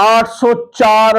804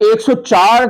104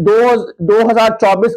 2024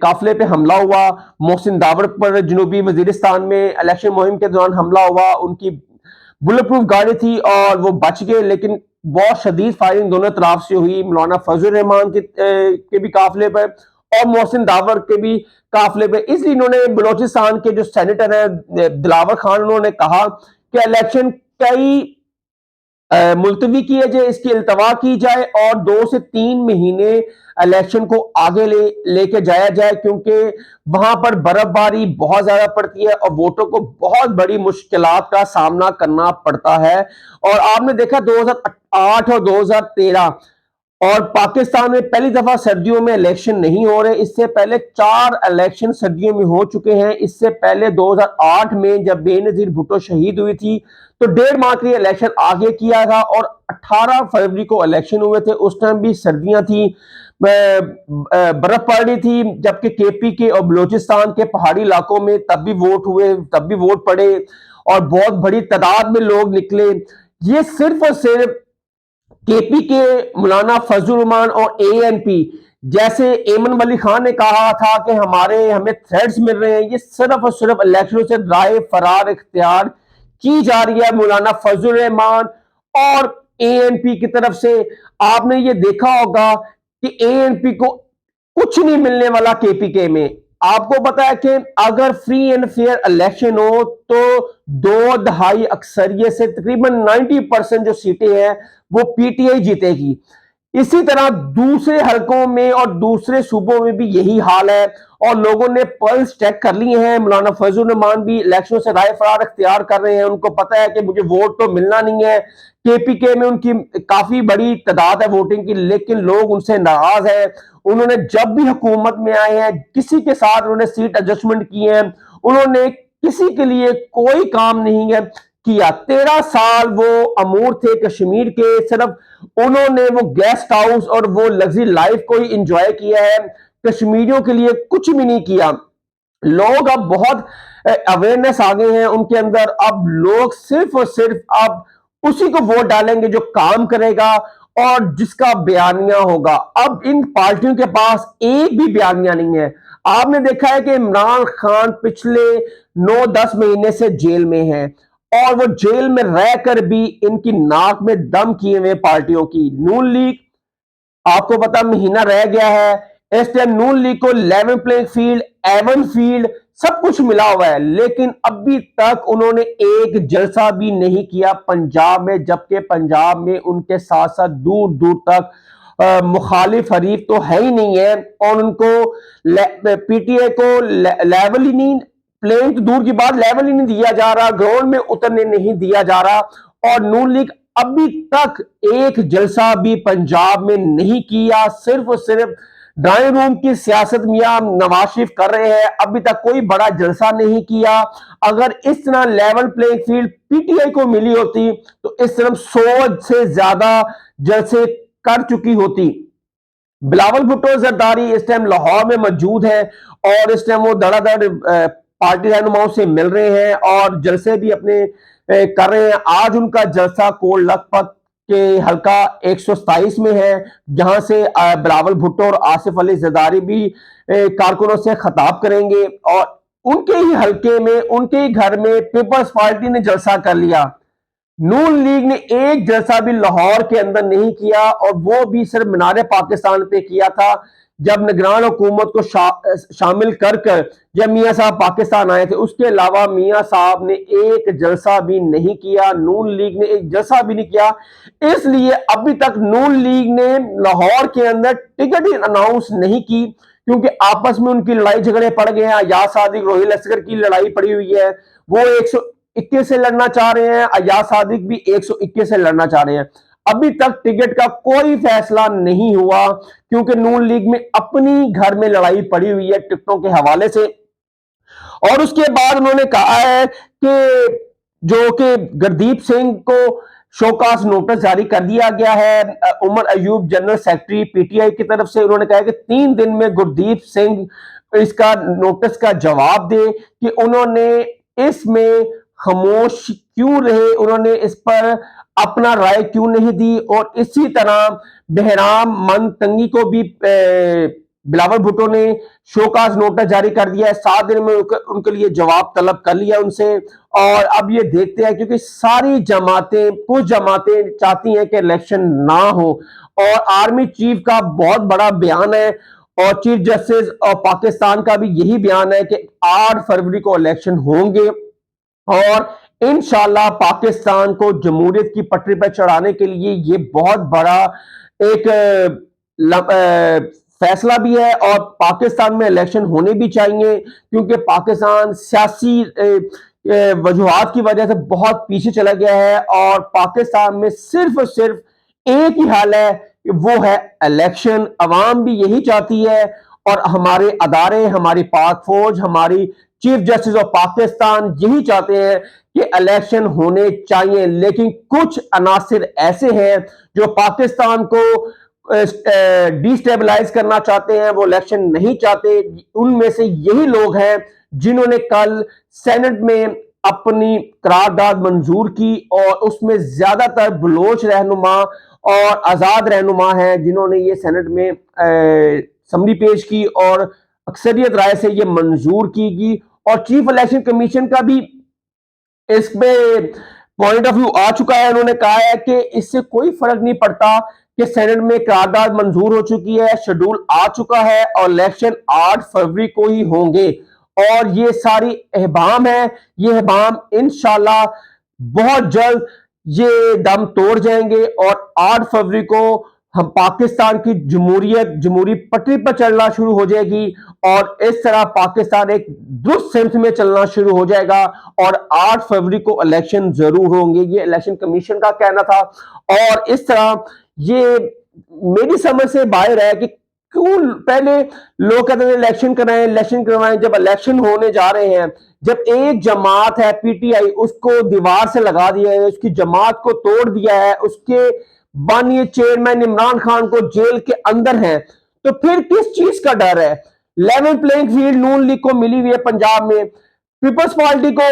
قافلے پہ حملہ ہوا، محسن داور پر جنوبی وزیرستان میں الیکشن مہم کے دوران حملہ ہوا، ان کی بلٹ پروف گاڑی تھی اور وہ بچ گئے، لیکن بہت شدید فائرنگ دونوں طرف سے ہوئی، مولانا فضل الرحمان کے بھی قافلے پر اور محسن داور کے بھی قافلے پہ۔ اس لیے انہوں نے بلوچستان کے جو سینیٹر ہیں دلاور خان، انہوں نے کہا کہ الیکشن کئی ملتوی کیے جائے، اس کی التوا کی جائے اور 2 سے 3 مہینے الیکشن کو آگے لے کے جایا جائے، کیونکہ وہاں پر برف باری بہت زیادہ پڑتی ہے اور ووٹوں کو بہت بڑی مشکلات کا سامنا کرنا پڑتا ہے۔ اور آپ نے دیکھا 2008 اور 2013 اور پاکستان میں پہلی دفعہ سردیوں میں الیکشن نہیں ہو رہے، اس سے پہلے 4 الیکشن سردیوں میں ہو چکے ہیں۔ اس سے پہلے 2008 میں جب بے نظیر بھٹو شہید ہوئی تھی تو 1.5 ماہ کے لیے الیکشن آگے کیا تھا اور 18 فروری کو الیکشن ہوئے تھے، اس ٹائم بھی سردیاں تھیں، برف پڑ رہی تھی، جبکہ کے پی کے اور بلوچستان کے پہاڑی علاقوں میں تب بھی ووٹ ہوئے، تب بھی ووٹ پڑے اور بہت بڑی تعداد میں لوگ نکلے۔ یہ صرف اور صرف کے پی کے مولانا فضل الرحمان اور اے این پی جیسے ایمن ولی خان نے کہا تھا کہ ہمیں تھریٹس مل رہے ہیں، یہ صرف اور صرف الیکشنوں سے رائے فرار اختیار کی جا رہی ہے مولانا فضل الرحمان اور اے این پی کی طرف سے۔ آپ نے یہ دیکھا ہوگا کہ اے این پی کو کچھ نہیں ملنے والا کے پی کے میں۔ آپ کو پتا ہے کہ اگر فری اینڈ فیئر الیکشن ہو تو 2/2 اکثریت سے تقریباً 90% جو سیٹیں ہیں وہ پی ٹی آئی جیتے گی۔ اسی طرح دوسرے حلقوں میں اور دوسرے صوبوں میں بھی یہی حال ہے اور لوگوں نے پلس چیک کر لیے ہیں۔ مولانا فضل الرحمان بھی الیکشنوں سے رائے فرار اختیار کر رہے ہیں، ان کو پتا ہے کہ مجھے ووٹ تو ملنا نہیں ہے۔ کے پی کے میں ان کی کافی بڑی تعداد ہے ووٹنگ کی، لیکن لوگ ان سے ناراض ہیں۔ انہوں نے جب بھی حکومت میں آئے ہیں کسی کے ساتھ انہوں نے سیٹ ایڈجسٹمنٹ کی ہیں، انہوں نے کسی کے لیے کوئی کام نہیں ہے کیا۔ 13 سال وہ امور تھے کشمیر کے، صرف انہوں نے وہ گیسٹ ہاؤس اور وہ لگژری لائف کو ہی انجوائے کیا ہے، کشمیریوں کے لیے کچھ بھی نہیں کیا۔ لوگ اب بہت اویئرنیس آ گئے ہیں ان کے اندر، اب لوگ صرف اور صرف اب اسی کو ووٹ ڈالیں گے جو کام کرے گا اور جس کا بیانیہ ہوگا۔ اب ان پارٹیوں کے پاس ایک بھی بیانیہ نہیں ہے۔ آپ نے دیکھا ہے کہ عمران خان پچھلے 9-10 مہینے سے جیل میں ہیں اور وہ جیل میں رہ کر بھی ان کی ناک میں دم کیے ہوئے پارٹیوں کی نون لیگ، آپ کو پتا مہینہ رہ گیا ہے، اس ٹائم نون لیگ کو level playing field, even field سب کچھ ملا ہوا ہے، لیکن ابھی تک انہوں نے ایک جلسہ بھی نہیں کیا پنجاب میں، جبکہ پنجاب میں ان کے ساتھ ساتھ دور دور تک مخالف حریف تو ہے ہی نہیں ہے اور ان کو پی ٹی اے کو لیول ہی نہیں، پلینگ تو دور کی بات، لیول ہی نہیں دیا جا رہا، گراؤنڈ میں اترنے نہیں دیا جا رہا اور نون لیگ ابھی تک ایک جلسہ بھی پنجاب میں نہیں کیا، صرف اور صرف ڈرائنگ روم کی سیاست میاں نواز شریف کر رہے ہیں، ابھی تک کوئی بڑا جلسہ نہیں کیا۔ اگر اس طرح لیول پلینگ فیلڈ پی ٹی آئی کو ملی ہوتی تو اس طرح 100 سے زیادہ جلسے کر چکی ہوتی۔ بلاول بھٹو زرداری اس ٹائم لاہور میں موجود ہے اور اس ٹائم وہ دڑا دڑ پارٹی رہنماؤں سے مل رہے ہیں اور جلسے بھی اپنے کر رہے ہیں۔ آج ان کا جلسہ کول لکھپت کے حلقہ 127 میں ہے، جہاں سے بلاول بھٹو اور آصف علی زرداری بھی کارکنوں سے خطاب کریں گے اور ان کے ہی حلقے میں ان کے ہی گھر میں پیپلز پارٹی نے جلسہ کر لیا۔ نون لیگ نے ایک جلسہ بھی لاہور کے اندر نہیں کیا اور وہ بھی صرف مینار پاکستان پہ کیا تھا جب نگران حکومت کو شامل کر جب میاں صاحب پاکستان آئے تھے، اس کے علاوہ میاں صاحب نے ایک جلسہ بھی نہیں کیا، نون لیگ نے ایک جلسہ بھی نہیں کیا۔ اس لیے ابھی تک نون لیگ نے لاہور کے اندر ٹکٹ ہی اناؤنس نہیں کی، کیونکہ آپس میں ان کی لڑائی جھگڑے پڑ گئے ہیں۔ ایاز صادق روہیل اصغر کی لڑائی پڑی ہوئی ہے، وہ 121 سے لڑنا چاہ رہے ہیں، ایاز صادق بھی 121 سے لڑنا چاہ رہے ہیں۔ ابھی تک ٹکٹ کا کوئی فیصلہ نہیں ہوا کیونکہ نون لیگ میں اپنی گھر میں لڑائی پڑی ہوئی ہے ٹکٹوں کے حوالے سے۔ اور اس کے بعد انہوں نے کہا ہے کہ جو کہ گردیپ سنگھ کو شوکاز نوٹس جاری کر دیا گیا ہے، Umar Ayub general secretary P T I کی طرف سے، انہوں نے کہا کہ 3 دن میں گردیپ سنگھ اس کا نوٹس کا جواب دے کہ انہوں نے اس میں خاموش کیوں رہے، انہوں نے اس پر اپنا رائے کیوں نہیں دی۔ اور اسی طرح بہرام من تنگی کو بھی بلاول بھٹو نے شوکاز نوٹس جاری کر دیا ہے، 7 دن میں ان کے لیے جواب طلب کر لیا ان سے، اور اب یہ دیکھتے ہیں کیونکہ ساری جماعتیں، کچھ جماعتیں چاہتی ہیں کہ الیکشن نہ ہو، اور آرمی چیف کا بہت بڑا بیان ہے اور چیف جسٹس اور پاکستان کا بھی یہی بیان ہے کہ 8 فروری کو الیکشن ہوں گے، اور انشاءاللہ پاکستان کو جمہوریت کی پٹری پر چڑھانے کے لیے یہ بہت بڑا ایک فیصلہ بھی ہے، اور پاکستان میں الیکشن ہونے بھی چاہیے، کیونکہ پاکستان سیاسی وجوہات کی وجہ سے بہت پیچھے چلا گیا ہے، اور پاکستان میں صرف اور صرف ایک ہی حل ہے، وہ ہے الیکشن۔ عوام بھی یہی چاہتی ہے، اور ہمارے ادارے، ہماری پاک فوج، ہماری چیف جسٹس آف پاکستان یہی چاہتے ہیں کہ الیکشن ہونے چاہیے، لیکن کچھ عناصر ایسے ہیں جو پاکستان کو ڈی سٹیبلائز کرنا چاہتے ہیں، وہ الیکشن نہیں چاہتے۔ ان میں سے یہی لوگ ہیں جنہوں نے کل سینٹ میں اپنی قرارداد منظور کی، اور اس میں زیادہ تر بلوچ رہنما اور آزاد رہنما ہیں جنہوں نے یہ سینٹ میں اسمبلی پیش کی، اور اکثریت رائے سے یہ منظور کی گئی، اور چیف الیکشن کمیشن کا بھی اس پہ پوائنٹ آف ویو آ چکا ہے۔ انہوں نے کہا ہے کہ اس سے کوئی فرق نہیں پڑتا کہ سینٹ میں قرارداد منظور ہو چکی ہے، شیڈول آ چکا ہے، اور الیکشن 8 فروری کو ہی ہوں گے، اور یہ ساری اہبام ہے، یہ اہبام انشاءاللہ بہت جلد یہ دم توڑ جائیں گے، اور 8 فروری کو ہم پاکستان کی جمہوریت جمہوری پٹری پر چلنا شروع ہو جائے گی، اور اس طرح پاکستان ایک درست سمت میں چلنا شروع ہو جائے گا، اور 8 فروری کو الیکشن ضرور ہوں گے، یہ الیکشن کمیشن کا کہنا تھا۔ اور اس طرح یہ میری سمجھ سے باہر ہے کہ کیوں پہلے لوگ کہتے ہیں الیکشن کرائیں، الیکشن کروائیں، جب الیکشن ہونے جا رہے ہیں، جب ایک جماعت ہے پی ٹی آئی، اس کو دیوار سے لگا دیا ہے، اس کی جماعت کو توڑ دیا ہے، اس کے بانی چیئرمین عمران خان کو جیل کے اندر ہیں، تو پھر کس چیز کا ڈر ہے؟ لیول پلینگ فیلڈ نون لیگ کو ملی ہوئی ہے پنجاب میں، پیپلز پارٹی کو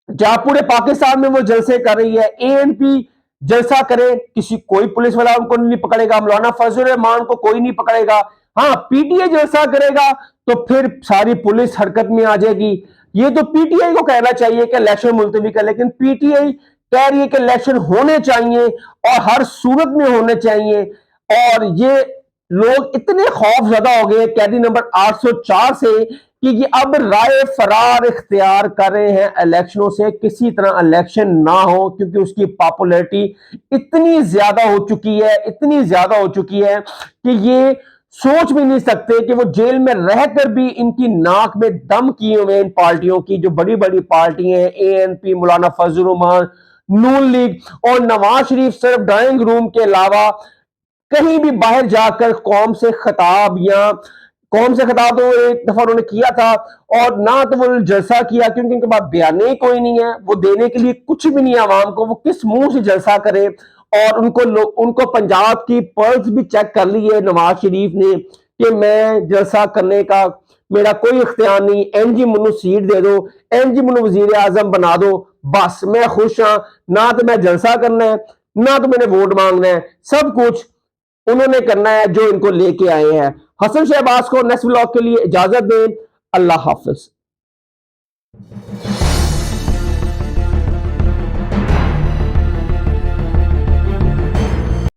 جہاں پورے پاکستان میں وہ جلسے کر رہی ہے، اے این پی جلسہ کرے، کوئی پولیس والا ان کو نہیں پکڑے گا، مولانا فضل الرحمان کو کوئی نہیں پکڑے گا، ہاں پی ٹی آئی جلسہ کرے گا تو پھر ساری پولیس حرکت میں آ جائے گی۔ یہ تو پی ٹی آئی کو کہنا چاہیے کہ الیکشن ملتوی کر، لیکن پی ٹی آئی کہہ رہی ہے کہ الیکشن ہونے چاہیے، اور ہر صورت میں ہونے چاہیے، اور یہ لوگ اتنے خوف زدہ ہو گئے قیدی نمبر 804 سے کہ یہ اب رائے فرار اختیار کر رہے ہیں الیکشنوں سے، کسی طرح الیکشن نہ ہو، کیونکہ اس کی پاپولیرٹی اتنی زیادہ ہو چکی ہے، اتنی زیادہ ہو چکی ہے کہ یہ سوچ بھی نہیں سکتے کہ وہ جیل میں رہ کر بھی ان کی ناک میں دم کیے ہوئے ان پارٹیوں کی، جو بڑی بڑی پارٹی ہیں، اے این پی، مولانا فضل الرحمان، نون لیگ اور نواز شریف، صرف ڈرائنگ روم کے علاوہ کہیں بھی باہر جا کر قوم سے خطاب تو ایک دفعہ انہوں نے کیا تھا، اور نہ تو وہ جلسہ کیا کیونکہ ان کے پاس بیانے کوئی نہیں ہے، وہ دینے کے لیے کچھ بھی نہیں ہے عوام کو، وہ کس منہ سے جلسہ کرے، اور ان کو پنجاب کی پلس بھی چیک کر لی ہے نواز شریف نے کہ میں جلسہ کرنے کا میرا کوئی اختیار نہیں، این جی منو سیٹ دے دو، این جی منو وزیر اعظم بنا دو، بس میں خوش ہاں، نہ تو میں جلسہ کرنا ہے، نہ تو میں نے ووٹ مانگنا ہے، سب کچھ انہوں نے کرنا ہے جو ان کو لے کے آئے ہیں۔ حسن شہباز کو نیکسٹ ولاگ کے لیے اجازت دیں، اللہ حافظ۔